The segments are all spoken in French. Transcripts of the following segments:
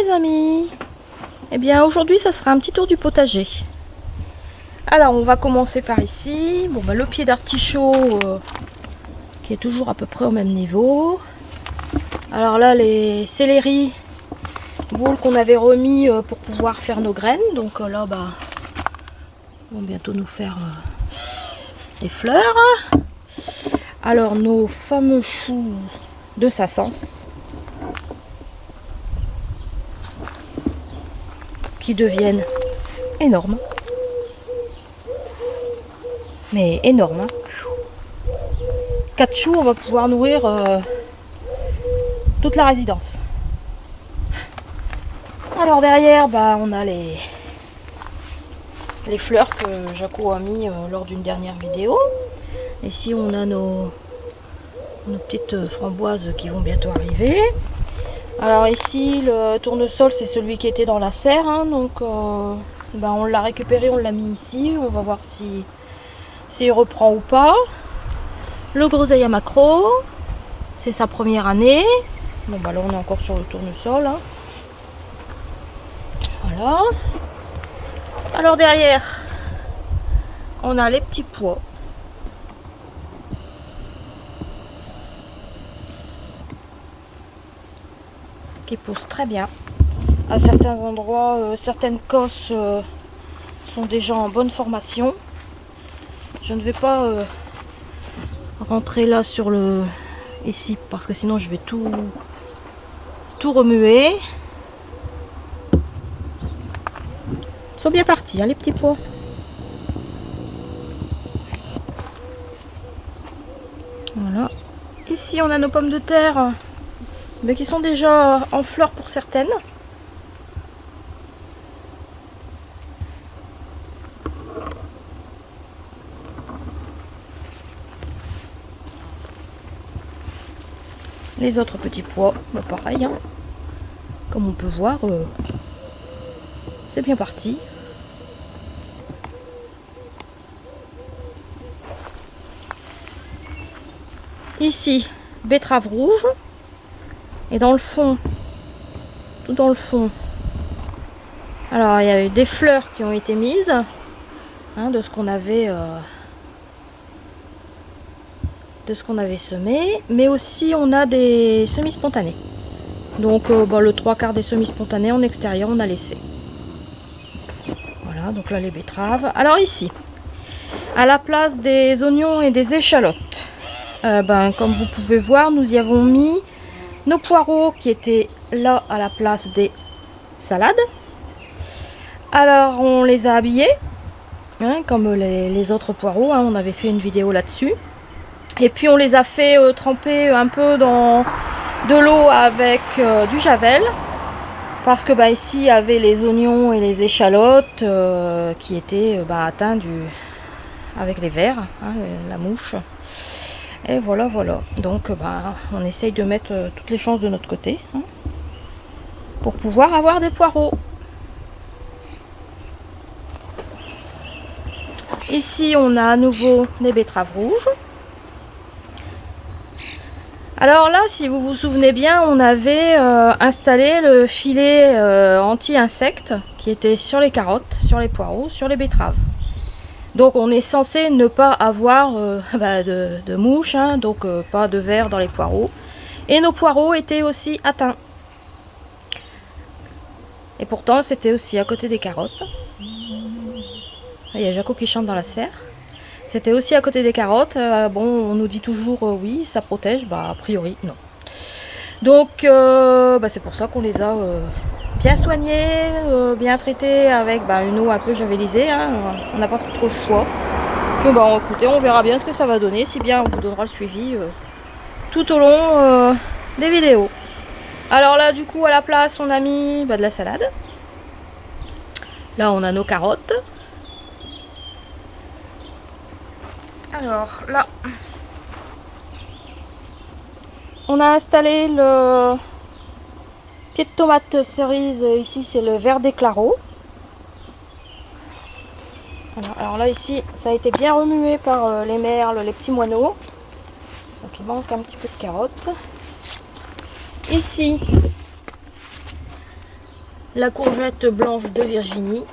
les amis. Eh bien aujourd'hui ça sera un petit tour du potager. Alors on va commencer par ici. Bon bah le pied d'artichaut qui est toujours à peu près au même niveau. Alors là les céleri boules qu'on avait remis pour pouvoir faire nos graines. Donc là bah ils vont bientôt nous faire des fleurs. Alors nos fameux choux de Sassens qui deviennent énormes. Mais énormes. Hein. 4 choux, on va pouvoir nourrir toute la résidence. Alors derrière, bah, on a les fleurs que Jaco a mis lors d'une dernière vidéo. Ici, on a nos petites framboises qui vont bientôt arriver. Alors ici, le tournesol, c'est celui qui était dans la serre. Hein, donc, bah, on l'a récupéré, on l'a mis ici. On va voir s'il reprend ou pas. Le groseille à maquereau, c'est sa première année. Bon bah là on est encore sur le tournesol. Hein. Voilà. Alors derrière, on a les petits pois. Qui poussent très bien. À certains endroits, certaines cosses sont déjà en bonne formation. Je ne vais pas rentrer là sur le ici parce que sinon je vais tout remuer. Ils sont bien partis hein, les petits pois. Voilà. Ici on a nos pommes de terre mais qui sont déjà en fleurs pour certaines. Les autres petits pois, bah pareil, hein. Comme on peut voir, c'est bien parti. Ici, betterave rouge. Et dans le fond, tout dans le fond, alors il y a eu des fleurs qui ont été mises, hein, de ce qu'on avait semé, mais aussi on a des semis spontanés. Donc bah, le 3/4 des semis spontanés en extérieur on a laissé. Voilà, donc là les betteraves. Alors ici, à la place des oignons et des échalotes, comme vous pouvez voir, nous y avons mis nos poireaux qui étaient là à la place des salades. Alors on les a habillés, hein, comme les autres poireaux, hein, on avait fait une vidéo là-dessus. Et puis on les a fait tremper un peu dans de l'eau avec du javel. Parce que bah, ici il y avait les oignons et les échalotes qui étaient atteints avec les vers, hein, la mouche. Et voilà. Donc on essaye de mettre toutes les chances de notre côté hein, pour pouvoir avoir des poireaux. Ici on a à nouveau des betteraves rouges. Alors là, si vous vous souvenez bien, on avait installé le filet anti-insectes qui était sur les carottes, sur les poireaux, sur les betteraves. Donc on est censé ne pas avoir de mouches, hein, donc pas de vers dans les poireaux. Et nos poireaux étaient aussi atteints. Et pourtant c'était aussi à côté des carottes. Il y a Jaco qui chante dans la serre. C'était aussi à côté des carottes. Bon, on nous dit toujours oui, ça protège. Bah a priori non. Donc c'est pour ça qu'on les a bien soignés, bien traités avec une eau un peu javelisée. Hein. On n'a pas trop le choix. Donc écoutez, on verra bien ce que ça va donner. Si bien on vous donnera le suivi tout au long des vidéos. Alors là du coup à la place on a mis de la salade. Là on a nos carottes. Alors là, on a installé le pied de tomate cerise. Ici, c'est le vert d'éclairot. Alors là, ici, ça a été bien remué par les merles, les petits moineaux. Donc il manque un petit peu de carottes. Ici, la courgette blanche de Virginie.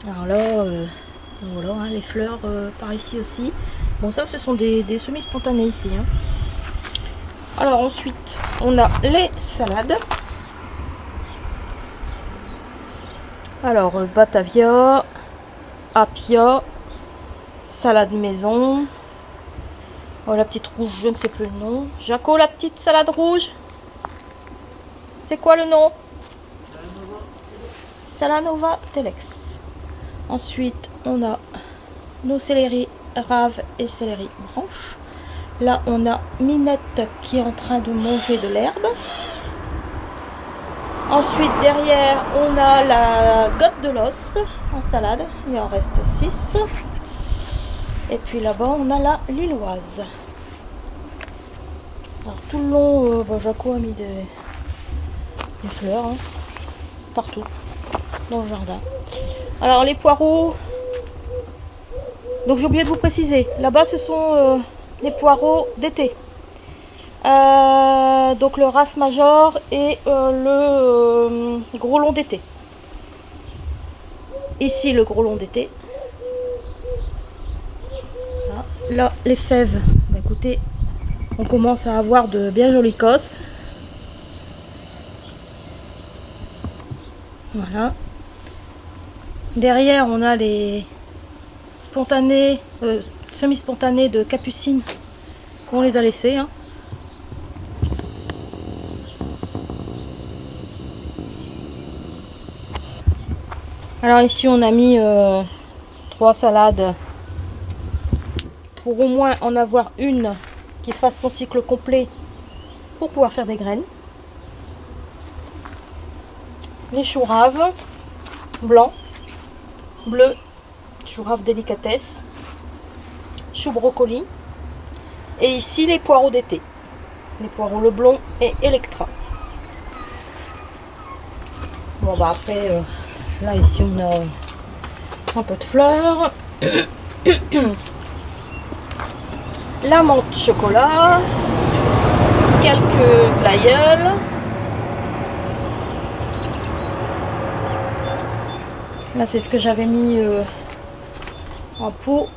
Alors là, voilà, hein, les fleurs par ici aussi. Bon, ça, ce sont des semis spontanés ici. Hein. Alors ensuite, on a les salades. Alors, Batavia, Appia, salade maison. Oh, la petite rouge, je ne sais plus le nom. Jaco, la petite salade rouge. C'est quoi le nom? Salanova Telex. Ensuite, on a nos céleri rave et céleri branche. Là, on a Minette qui est en train de manger de l'herbe. Ensuite, derrière, on a la gotte de l'os en salade. Il en reste 6. Et puis là-bas, on a la lilloise. Alors, tout le long, Jaco a mis des fleurs hein, partout dans le jardin. Alors, les poireaux. Donc, j'ai oublié de vous préciser. Là-bas, ce sont des poireaux d'été. Donc le race major et le gros long d'été. Ici le gros long d'été. Là les fèves. Bah, écoutez, on commence à avoir de bien jolies cosses. Voilà. Derrière on a les spontanés, semi-spontanés de Capucine. On les a laissés. Hein. Alors ici on a mis 3 salades pour au moins en avoir une qui fasse son cycle complet pour pouvoir faire des graines. Les choux raves blancs, bleus, choux raves délicatesse, choux brocoli et ici les poireaux d'été, les poireaux Leblon et Electra. Bon bah après là ici on a un peu de fleurs, la menthe chocolat, quelques glaïeuls, là c'est ce que j'avais mis en pot,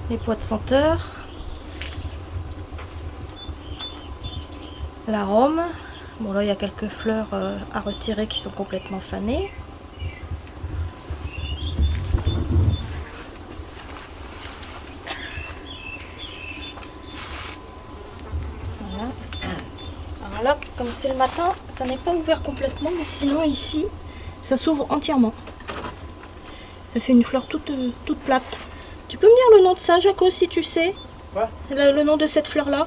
les pois de senteur, l'arôme. Bon là il y a quelques fleurs à retirer qui sont complètement fanées. Voilà. Alors là comme c'est le matin ça n'est pas ouvert complètement mais sinon ici ça s'ouvre entièrement. Ça fait une fleur toute plate. Tu peux me dire le nom de ça Jaco si tu sais? Quoi? Le nom de cette fleur là?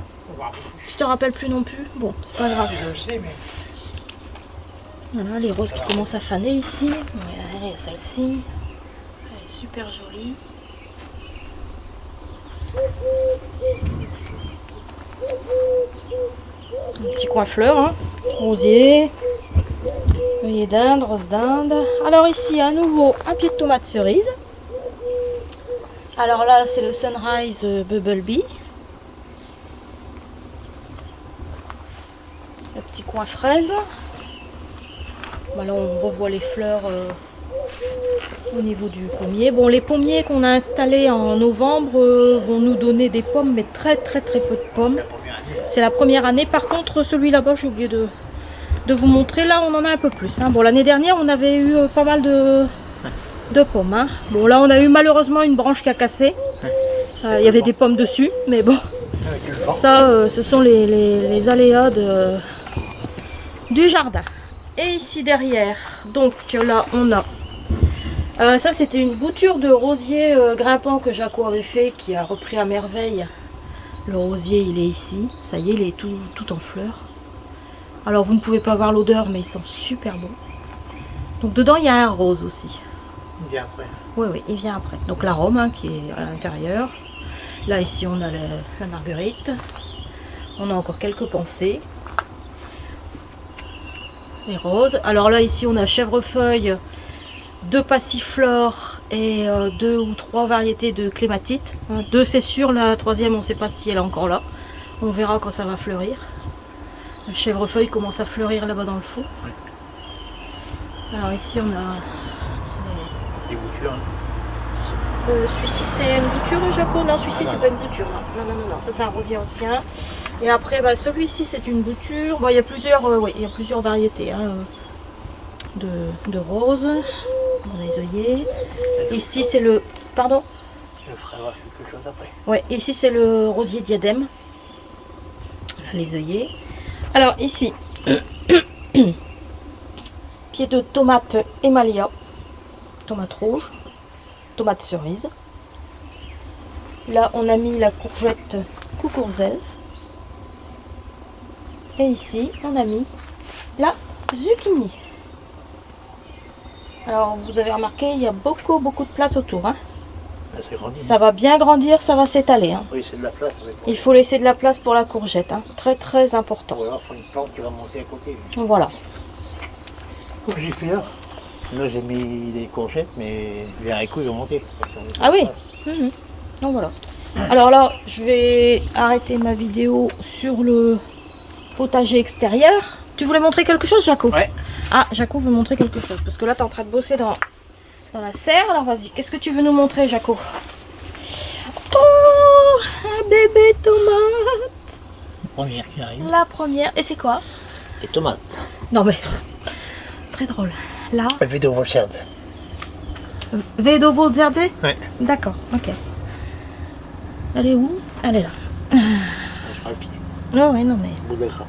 Je te rappelle plus non plus. Bon, c'est pas grave. Je le sais, mais... Voilà, les roses qui commencent à faner ici. Il y a celle-ci. Elle est super jolie. Un petit coin fleurs. Hein. Rosier. Œillet d'Inde, rose d'Inde. Alors ici, à nouveau, un pied de tomate cerise. Alors là, c'est le Sunrise Bumblebee. Le petit coin fraise. Bah là on revoit les fleurs au niveau du pommier. Bon, les pommiers qu'on a installés en novembre vont nous donner des pommes, mais très peu de pommes. C'est la première année. Par contre, celui là-bas, j'ai oublié de vous montrer. Là, on en a un peu plus. Hein. Bon, l'année dernière, on avait eu pas mal de pommes. Hein. Bon, là, on a eu malheureusement une branche qui a cassé. Il y avait des pommes dessus, mais bon. Ça, ce sont les aléas du jardin. Et ici derrière, donc là on a ça c'était une bouture de rosier grimpant que Jaco avait fait, qui a repris à merveille. Le rosier il est ici, ça y est, il est tout en fleurs. Alors vous ne pouvez pas voir l'odeur mais il sent super bon. Donc dedans il y a un rose aussi. Il vient après. Oui, il vient après. Donc l'arôme hein, qui est à l'intérieur. Là ici on a la marguerite. On a encore quelques pensées. Les roses. Alors là ici on a chèvrefeuille, 2 passiflores et 2 ou 3 variétés de clématite. 2 c'est sûr, la 3e on ne sait pas si elle est encore là. On verra quand ça va fleurir. Le chèvrefeuille commence à fleurir là-bas dans le fond. Ouais. Alors ici on a Les boutures. Hein. celui-ci c'est une bouture, Jaco? Non, celui-ci Ah, c'est non. pas une bouture. Non, ça c'est un rosier ancien. Et après bah, celui-ci c'est une bouture. Bon, il y a plusieurs variétés hein, de roses. On a les œillets. Ici c'est le... Pardon? Je ferai voir quelque chose après. Ouais, ici c'est le rosier diadème. Les œillets. Alors ici, pied de tomate Emalia, tomate rouge, tomate cerise. Là on a mis la courgette coucourzel. Et ici on a mis la zucchini. Alors vous avez remarqué, il y a beaucoup de place autour. Hein. Là, c'est grandi. Ça va bien grandir, ça va s'étaler. Hein. Oui, c'est de la place. Il faut laisser de la place pour la courgette, hein. Très important. Ou alors, il faut une plante qui va monter à côté. Voilà. Comme j'ai fait là. Là, j'ai mis des courgettes, mais les haricots, ils vont monter. Ah oui. Donc voilà. Alors là, je vais arrêter ma vidéo sur le potager extérieur. Tu voulais montrer quelque chose, Jaco? Ouais. Ah, Jaco veut montrer quelque chose, parce que là, tu es en train de bosser dans la serre. Alors vas-y, qu'est-ce que tu veux nous montrer, Jaco? Oh, un bébé tomate. Première qui arrive. La première. Et c'est quoi? Les tomates. Non mais, très drôle. Là, Vidéo recherche. Vedo Zerde? Ouais. D'accord, ok. Elle est où? Elle est là. Je ferai le pied. Non, oui, non mais... Au bout de la grappe.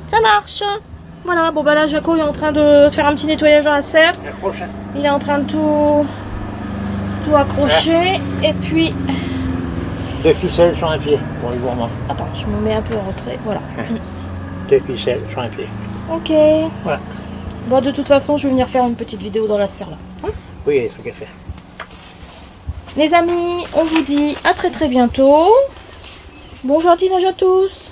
Ça marche. Voilà, bon bah là, Jaco est en train de faire un petit nettoyage dans la serre. La prochaine. Il est en train de tout accrocher. Et puis... 2 ficelles sur un pied pour les gourmands. Attends, je me mets un peu en retrait. Voilà. 2 ficelles sur un pied. Ok. Voilà. Bon, de toute façon, je vais venir faire une petite vidéo dans la serre là. Hein? Oui, il y a des trucs à faire. Les amis, on vous dit à très bientôt. Bon jardinage à tous.